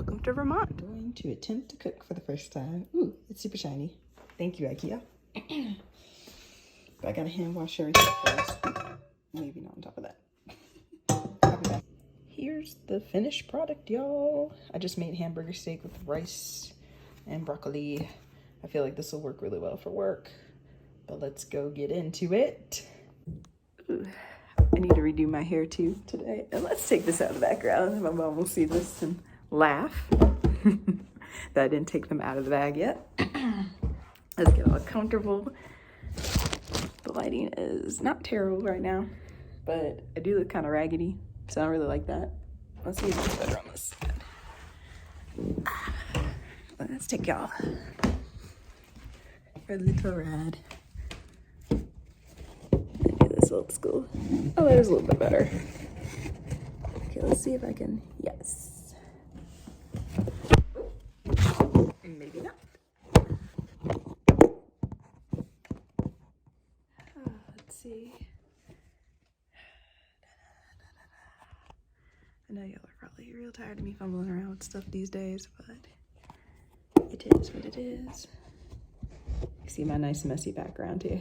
welcome to Vermont. I'm going to attempt to cook for the first time. Ooh, it's super shiny. Thank you, IKEA. But I gotta hand wash everything first. Maybe not on top of that. I'll be back. Here's the finished product, y'all. I just made hamburger steak with rice and broccoli. I feel like this will work really well for work. But let's go get into it. Ooh. I need to redo my hair too today. And let's take this out of the background. My mom will see this and laugh that I didn't take them out of the bag yet. Let's get all comfortable. The lighting is not terrible right now, but I do look kind of raggedy, so I don't really like that. Let's see if it's better on this side. Let's take y'all for a little ride. Old school. Oh, that is a little bit better. Okay, let's see if I can. Yes. Maybe not. Let's see. I know y'all are probably real tired of me fumbling around with stuff these days, but it is what it is. You see my nice messy background here.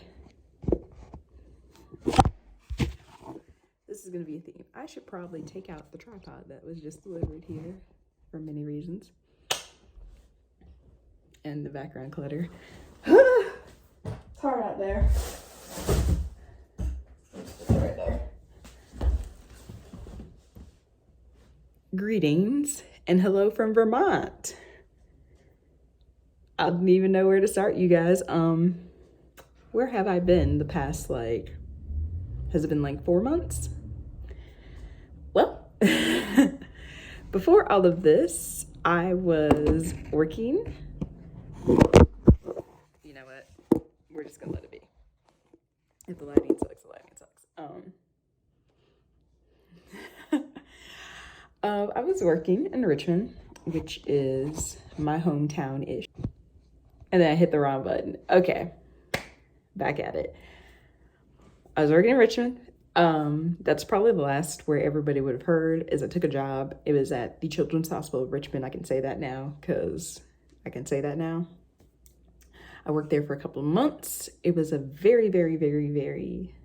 This is going to be a theme. I should probably take out the tripod that was just delivered here for many reasons. And the background clutter. It's hard out there. Right there. Greetings and hello from Vermont. I didn't even know where to start, you guys. Where have I been the past, has it been like 4 months? Well, before all of this, I was working. You know what? We're just gonna let it be. If the lighting sucks, the lighting sucks. I was working in Richmond, which is my hometown-ish. And then I hit the wrong button. Okay, back at it. I was working in Richmond. That's probably the last where everybody would have heard is I took a job. It was at the Children's Hospital of Richmond. I can say that now because I can say that now. I worked there for a couple of months. It was a very, very, very, very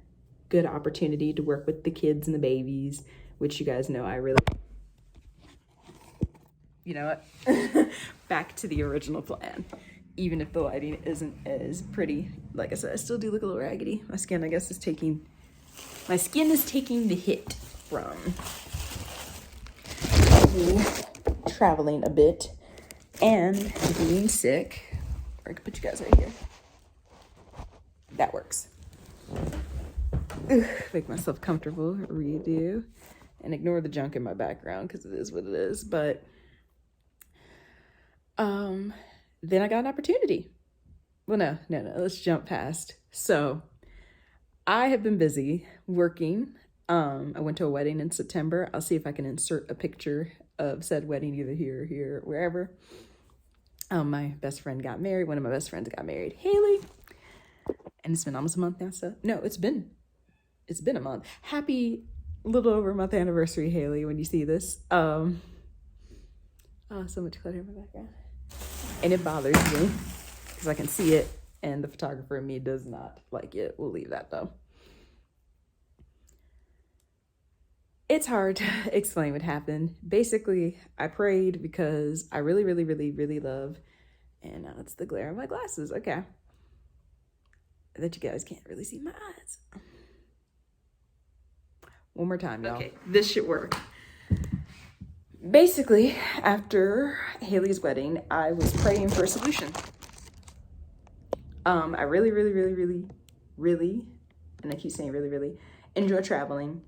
good opportunity to work with the kids and the babies, which you guys know I really, you know what? Back to the original plan. Even if the lighting isn't as pretty, like I said, I still do look a little raggedy. My skin, I guess, is taking the hit from traveling a bit and being sick. Or I could put you guys right here. That works. Make myself comfortable, redo, and ignore the junk in my background because it is what it is. But then I got an opportunity. Well, no, let's jump past. So I have been busy working. I went to a wedding in September. I'll see if I can insert a picture of said wedding either here, wherever. My best friend got married. One of my best friends got married, Haley. And it's been almost a month now. So no, it's been a month. Happy little over a month anniversary, Haley, when you see this. Oh, so much clutter in my background. And it bothers me because I can see it and the photographer in me does not like it. We'll leave that though. It's hard to explain what happened. Basically, I prayed because I really, really, really, really love, and now it's the glare of my glasses. Okay. That you guys can't really see my eyes. One more time, y'all. Okay, this should work. Basically, after Haley's wedding, I was praying for a solution. I really, really, really, really, really, and I keep saying really, really, enjoy traveling.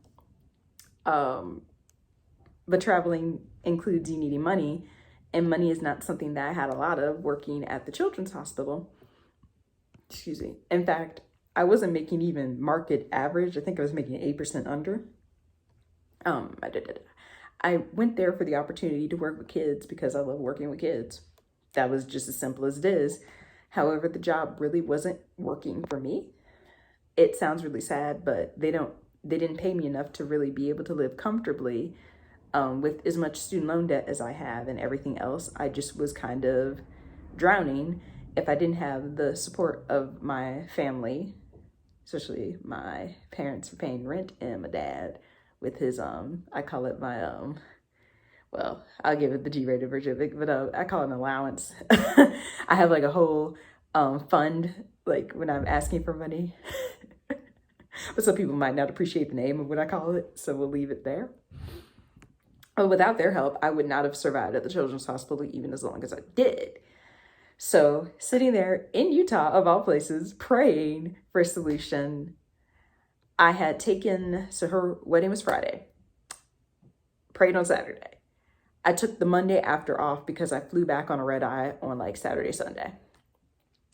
But traveling includes you needing money, and money is not something that I had a lot of working at the Children's Hospital. Excuse me. In fact, I wasn't making even market average. I think I was making 8% under. I went there for the opportunity to work with kids because I love working with kids. That was just as simple as it is. However, the job really wasn't working for me. It sounds really sad, but they didn't pay me enough to really be able to live comfortably with as much student loan debt as I have and everything else, I just was kind of drowning if I didn't have the support of my family, especially my parents for paying rent and my dad with his, I call it my, well, I'll give it the G-rated version of it, but I call it an allowance. I have like a whole fund, like when I'm asking for money. But some people might not appreciate the name of what I call it, so we'll leave it there. But without their help, I would not have survived at the Children's Hospital even as long as I did. So sitting there in Utah, of all places, praying for a solution, I had taken, so her wedding was Friday, prayed on Saturday. I took the Monday after off because I flew back on a red eye on like Saturday, Sunday.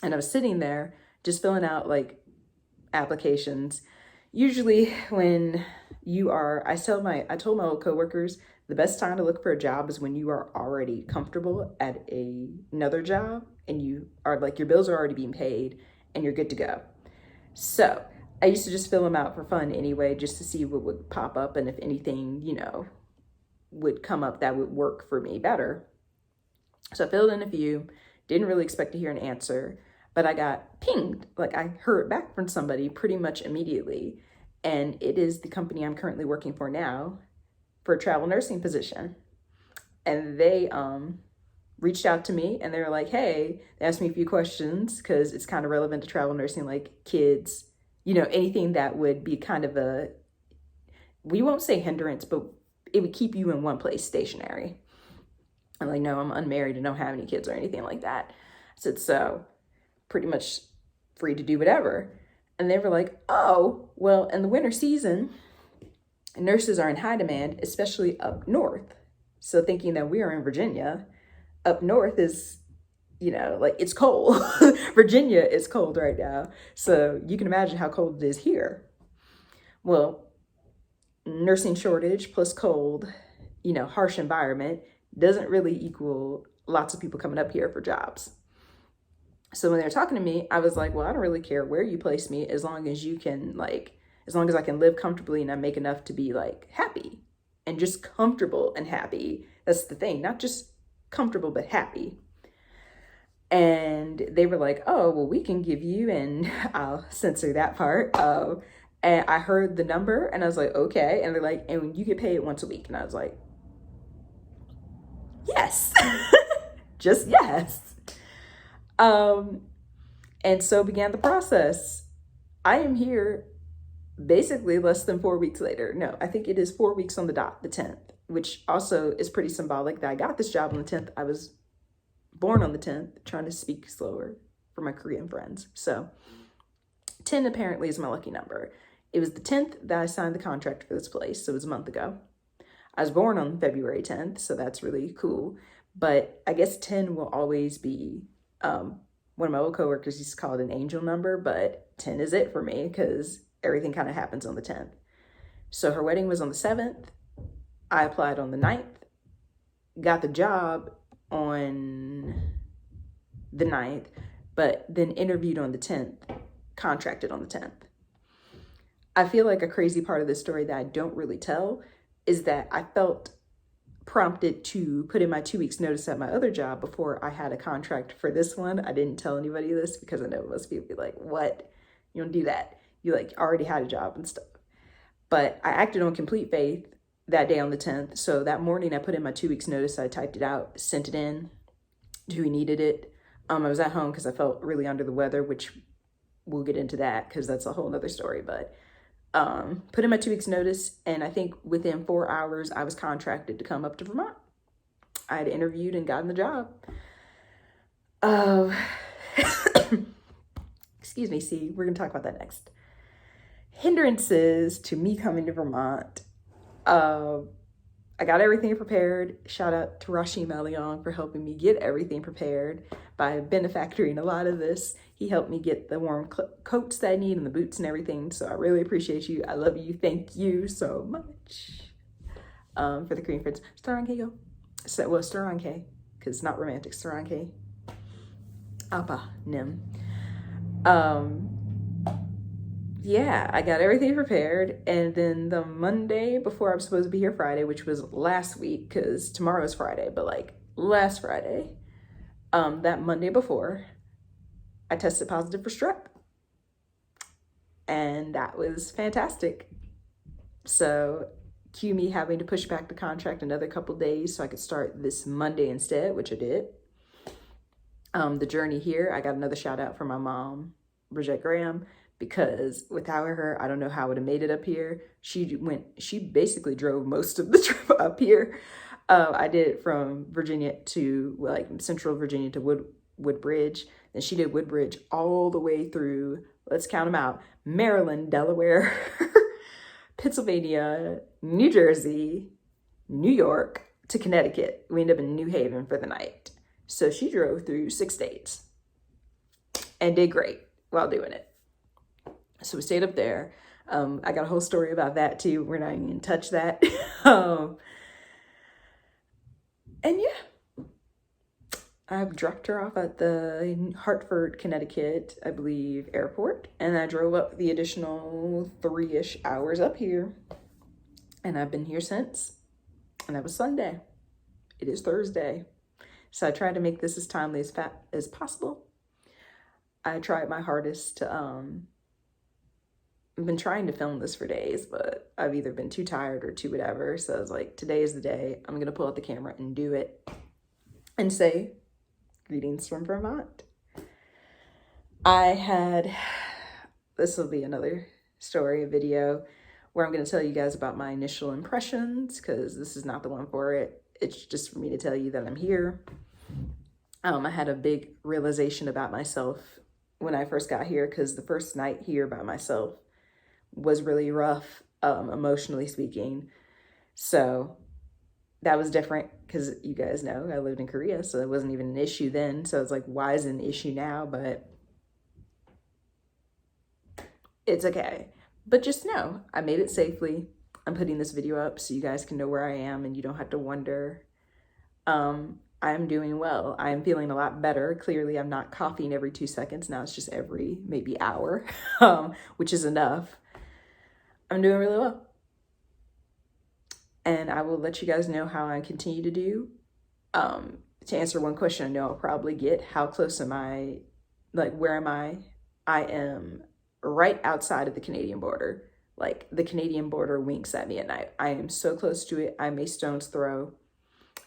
And I was sitting there just filling out like applications. Usually when you are, I told my old coworkers, the best time to look for a job is when you are already comfortable at another job and you are like, your bills are already being paid and you're good to go. So I used to just fill them out for fun anyway, just to see what would pop up and if anything, you know, would come up that would work for me better. So I filled in a few, didn't really expect to hear an answer, but I got pinged, like I heard back from somebody pretty much immediately. And it is the company I'm currently working for now for a travel nursing position. And they reached out to me and they were like, hey, they asked me a few questions because it's kind of relevant to travel nursing, like kids, you know, anything that would be kind of a, we won't say hindrance, but it would keep you in one place stationary. I'm like, no, I'm unmarried and don't have any kids or anything like that. I said, so pretty much free to do whatever. And they were like, oh, well, in the winter season, nurses are in high demand, especially up north. So thinking that we are in Virginia, up north is, you know, like it's cold. Virginia is cold right now. So you can imagine how cold it is here. Well, nursing shortage plus cold, you know, harsh environment doesn't really equal lots of people coming up here for jobs. So when they were talking to me, I was like, well, I don't really care where you place me as long as you can like, as long as I can live comfortably and I make enough to be like happy and just comfortable and happy. That's the thing, not just comfortable, but happy. And they were like, oh, well, we can give you, and I'll censor that part. And I heard the number and I was like, okay. And they're like, and you get paid once a week. And I was like, yes, just yes. And so began the process. I am here basically less than 4 weeks later. No, I think it is 4 weeks on the dot, the 10th, which also is pretty symbolic that I got this job on the 10th. I was born on the 10th, trying to speak slower for my Korean friends. So 10 apparently is my lucky number. It was the 10th that I signed the contract for this place. So it was a month ago. I was born on February 10th, so that's really cool. But I guess 10 will always be, one of my old coworkers used to call it an angel number, but 10 is it for me because everything kind of happens on the 10th. So her wedding was on the 7th. I applied on the 9th, got the job on the 9th, but then interviewed on the 10th, contracted on the 10th. I feel like a crazy part of this story that I don't really tell is that I felt prompted to put in my 2 weeks notice at my other job before I had a contract for this one. I didn't tell anybody this because I know most people be like, what? You don't do that. You like already had a job and stuff. But I acted on complete faith that day on the 10th. So that morning I put in my 2 weeks notice. I typed it out, sent it in to who needed it. I was at home because I felt really under the weather, which we'll get into that because that's a whole nother story. But put in my 2 weeks notice, and I think within 4 hours I was contracted to come up to Vermont. I had interviewed and gotten the job. Excuse me, see, we're gonna talk about that next. Hindrances to me coming to Vermont. I got everything prepared. Shout out to Rashim Elion for helping me get everything prepared by benefactoring a lot of this. He helped me get the warm coats that I need and the boots and everything. So I really appreciate you. I love you. Thank you so much. For the Korean friends. Sarangeyo. So, well, Sarange, because it's not romantic. Sarange. Appa Nim. yeah, I got everything prepared. And then the Monday before I was supposed to be here Friday, which was last week, because tomorrow is Friday, but like last Friday, that Monday before, I tested positive for strep. And that was fantastic. So cue me having to push back the contract another couple days so I could start this Monday instead, which I did. The journey here, I got another shout out from my mom, Bridget Graham, because without her, I don't know how I would have made it up here. She basically drove most of the trip up here. I did it from Virginia to like Central Virginia to Woodbridge. Then she did Woodbridge all the way through, let's count them out, Maryland, Delaware, Pennsylvania, New Jersey, New York to Connecticut. We ended up in New Haven for the night. So she drove through 6 states and did great while doing it. So we stayed up there. I got a whole story about that too. We're not even gonna touch that. And yeah, I've dropped her off at the Hartford, Connecticut, I believe, airport. And I drove up the additional 3-ish hours up here. And I've been here since. And that was Sunday. It is Thursday. So I tried to make this as timely as possible. I tried my hardest to, I've been trying to film this for days, but I've either been too tired or too whatever. So I was like, today is the day. I'm going to pull out the camera and do it and say, greetings from Vermont. This will be another story, a video, where I'm going to tell you guys about my initial impressions, because this is not the one for it. It's just for me to tell you that I'm here. I had a big realization about myself when I first got here, because the first night here by myself was really rough, emotionally speaking. So that was different, because you guys know I lived in Korea, so it wasn't even an issue then. So it's like, why is it an issue now? But it's okay. But just know, I made it safely. I'm putting this video up so you guys can know where I am and you don't have to wonder. I'm doing well. I'm feeling a lot better. Clearly, I'm not coughing every 2 seconds. Now it's just every maybe hour, which is enough. I'm doing really well. And I will let you guys know how I continue to do. To answer one question I know I'll probably get, how close am I? Like, where am I? I am right outside of the Canadian border. Like, the Canadian border winks at me at night. I am so close to it. I'm a stone's throw.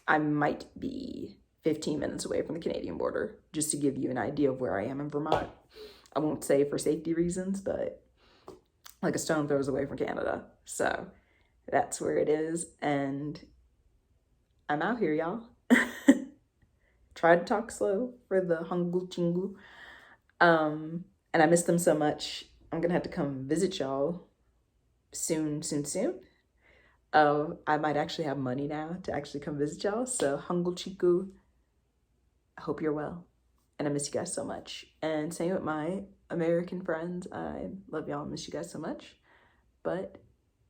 I might be 15 minutes away from the Canadian border, just to give you an idea of where I am in Vermont. I won't say for safety reasons, but like a stone throws away from Canada. So that's where it is. And I'm out here, y'all. Try to talk slow for the Hangul Chingu. And I miss them so much. I'm going to have to come visit y'all soon. I might actually have money now to actually come visit y'all. So Hangul Chiku, I hope you're well. And I miss you guys so much. And same with my American friends. I love y'all and miss you guys so much. But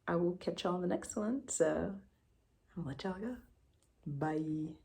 I will catch y'all in the next one. So I'll let y'all go. Bye.